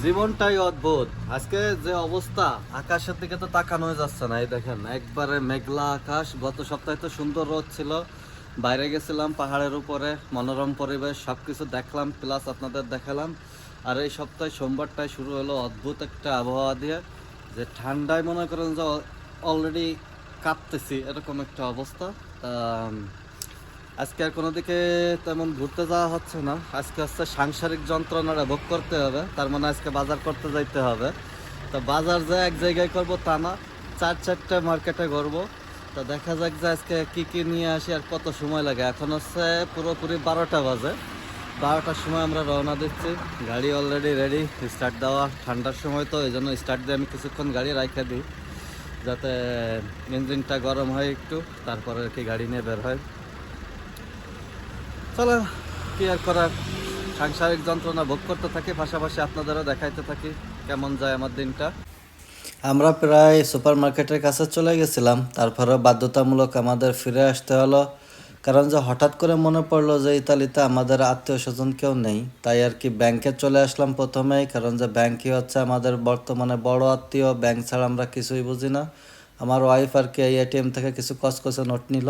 জীবনটাই অদ্ভুত। আজকে যে অবস্থা, আকাশের দিকে তো তাকানোই যাচ্ছে না। এই দেখেন, একবারে মেঘলা আকাশ। গত সপ্তাহে তো সুন্দর রোদ ছিল, বাইরে গেছিলাম পাহাড়ের উপরে, মনোরম পরিবেশ, সব কিছু দেখলাম, প্লাস আপনাদের দেখালাম। আর এই সপ্তাহে সোমবারটায় শুরু হলো অদ্ভুত একটা আবহাওয়া দিয়ে, যে ঠান্ডায় মনে করেন যে অলরেডি কাঁপতেছি, এরকম একটা অবস্থা। আজকে আর কোনো দিকে তেমন ঘুরতে যাওয়া হচ্ছে না। আজকে হচ্ছে সাংসারিক যন্ত্রণাটা ভোগ করতে হবে, তার মানে আজকে বাজার করতে যাইতে হবে। তো বাজার যে এক জায়গায় করবো তা না, চারটা মার্কেটে ঘুরবো। তো দেখা যাক যে আজকে কী কী নিয়ে আসি আর কত সময় লাগে। এখন হচ্ছে পুরোপুরি 12টা বাজে। 12টার সময় আমরা রওনা দিচ্ছি। গাড়ি অলরেডি রেডি, স্টার্ট দেওয়া। ঠান্ডার সময় তো এই জন্য স্টার্ট দিয়ে আমি কিছুক্ষণ গাড়ি রাখা দিই, যাতে ইঞ্জিনটা গরম হয় একটু, তারপরে আর কি গাড়ি নিয়ে বের হয়। চলো, কি আর করার, সাংসারিক যন্ত্রণা ভোগ করতে থাকি, পাশাপাশি আপনাদেরও দেখাইতে থাকি কেমন যায় আমার দিনটা। আমরা প্রায় সুপার মার্কেটের কাছে চলে গেছিলাম, তারপরে বাধ্যতামূলক আমাদের ফিরে আসতে হলো। কারণ যে হঠাৎ করে মনে পড়লো যে ইতালিতে আমাদের আত্মীয় স্বজন কেউ নেই, তাই আর কি ব্যাংকে চলে আসলাম প্রথমেই। কারণ যে ব্যাংকই হচ্ছে আমাদের বর্তমানে বড় আত্মীয়, ব্যাংক ছাড়া আমরা কিছুই বুঝি না। আমার ওয়াইফ আর কি এই এটিএম থেকে কিছু কসকসে নোট নিল,